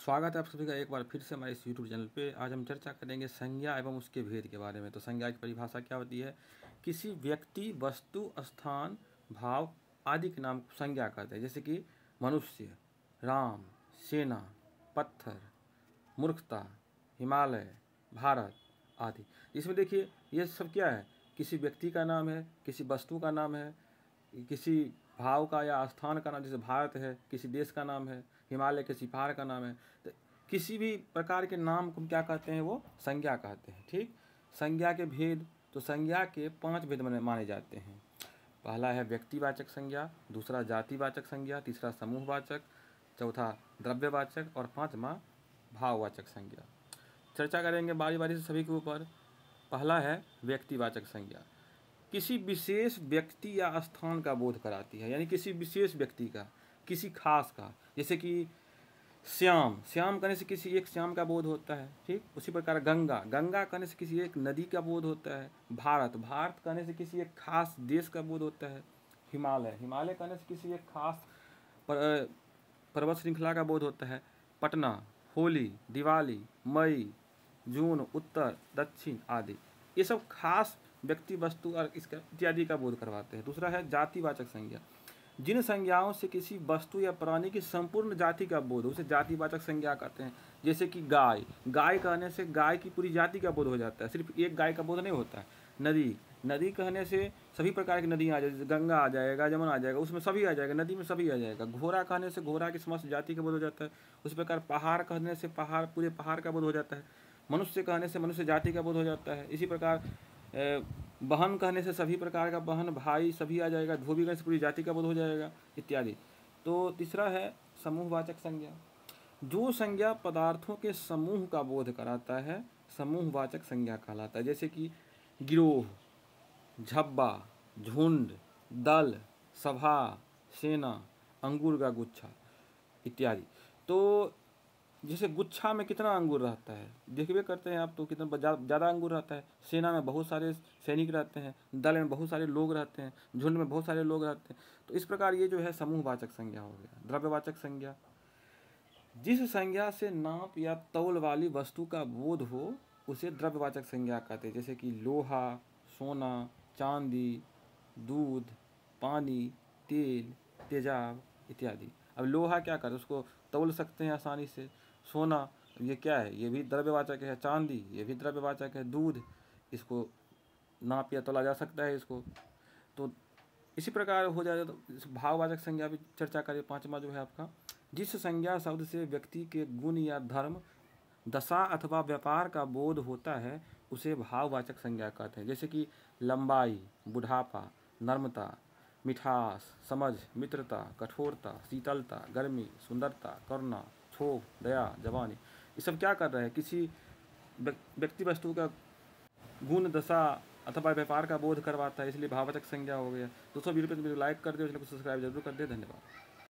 स्वागत है आप सभी का एक बार फिर से हमारे इस यूट्यूब चैनल पे। आज हम चर्चा करेंगे संज्ञा एवं उसके भेद के बारे में। तो संज्ञा की परिभाषा क्या होती है? किसी व्यक्ति, वस्तु, स्थान, भाव आदि के नाम को संज्ञा कहते हैं। जैसे कि मनुष्य, राम, सेना, पत्थर, मूर्खता, हिमालय, भारत आदि। इसमें देखिए ये सब क्या है? किसी व्यक्ति का नाम है, किसी वस्तु का नाम है, किसी भाव का या स्थान का नाम, जैसे भारत है किसी देश का नाम है, हिमालय किसी पहाड़ का नाम है। तो किसी भी प्रकार के नाम को हम क्या कहते हैं? वो संज्ञा कहते हैं। ठीक। संज्ञा के भेद, तो संज्ञा के 5 भेद माने जाते हैं। पहला है व्यक्तिवाचक संज्ञा, दूसरा जातिवाचक संज्ञा, तीसरा समूहवाचक, चौथा द्रव्यवाचक और पांचवा भाववाचक संज्ञा। चर्चा करेंगे बारी बारी से सभी के ऊपर। पहला है व्यक्तिवाचक संज्ञा। किसी विशेष व्यक्ति या स्थान का बोध कराती है, यानी किसी विशेष व्यक्ति का, किसी खास का। जैसे कि श्याम, श्याम कहने से किसी एक श्याम का बोध होता है। ठीक। उसी प्रकार गंगा, गंगा कहने से किसी एक नदी का बोध होता है। भारत, भारत कहने से किसी एक खास देश का बोध होता है। हिमालय, हिमालय कहने से किसी एक खास पर्वत श्रृंखला का बोध होता है। पटना, होली, दिवाली, मई, जून, उत्तर, दक्षिण आदि, ये सब खास व्यक्ति, वस्तु और इसका इत्यादि का बोध करवाते हैं। दूसरा है जातिवाचक संज्ञा। जिन संज्ञाओं से किसी वस्तु या प्राणी की संपूर्ण जाति का बोध, उसे जातिवाचक संज्ञा कहते हैं। जैसे कि गाय, गाय कहने से गाय की पूरी जाति का बोध हो जाता है, सिर्फ एक गाय का बोध नहीं होता है। नदी, नदी कहने से सभी प्रकार की नदियाँ आ जाएगी, जैसे गंगा आ जाएगा, जमुना आ जाएगा, उसमें सभी आ जाएगा, नदी में सभी आ जाएगा। घोड़ा कहने से घोड़ा की समस्त जाति का बोध हो जाता है। उसी प्रकार पहाड़ कहने से पहाड़, पूरे पहाड़ का बोध हो जाता है। मनुष्य कहने से मनुष्य जाति का बोध हो जाता है। इसी प्रकार बहन कहने से सभी प्रकार का बहन, भाई सभी आ जाएगा। धोबी कहने से पूरी जाति का बोध हो जाएगा इत्यादि। तो तीसरा है समूहवाचक संज्ञा। जो संज्ञा पदार्थों के समूह का बोध कराता है समूहवाचक संज्ञा कहलाता है। जैसे कि गिरोह, झब्बा, झुंड, दल, सभा, सेना, अंगूर का गुच्छा इत्यादि। तो जैसे गुच्छा में कितना अंगूर रहता है देखिए करते हैं आप, तो कितना ज़्यादा अंगूर रहता है। सेना में बहुत सारे सैनिक रहते हैं, दल में बहुत सारे लोग रहते हैं, झुंड में बहुत सारे लोग रहते हैं। तो इस प्रकार ये जो है समूहवाचक संज्ञा हो गया। द्रव्यवाचक संज्ञा, जिस संज्ञा से नाप या तौल वाली वस्तु का बोध हो उसे द्रव्यवाचक संज्ञा कहते हैं। जैसे कि लोहा, सोना, चांदी, दूध, पानी, तेल, तेजाब इत्यादि। अब लोहा क्या करते हैं? उसको तौल सकते हैं आसानी से। सोना, ये क्या है? ये भी द्रव्यवाचक है। चांदी, ये भी द्रव्यवाचक है। दूध, इसको नाप या तोला जा सकता है इसको। तो इसी प्रकार हो जाए। तो भाववाचक संज्ञा भी चर्चा करें। पांचवा जो है आपका, जिस संज्ञा शब्द से व्यक्ति के गुण या धर्म, दशा अथवा व्यापार का बोध होता है उसे भाववाचक संज्ञा कहते हैं। जैसे कि लंबाई, बुढ़ापा, नम्रता, मिठास, समझ, मित्रता, कठोरता, शीतलता, गर्मी, सुंदरता, करुणा, क्षोभ, दया, जवानी, ये सब क्या कर रहे हैं? किसी व्यक्ति वस्तु का गुण, दशा अथवा व्यापार का बोध करवाता है, इसलिए भाववाचक संज्ञा हो गया। दोस्तों वीडियो को लाइक कर दे, चैनल को सब्सक्राइब जरूर कर दे। धन्यवाद।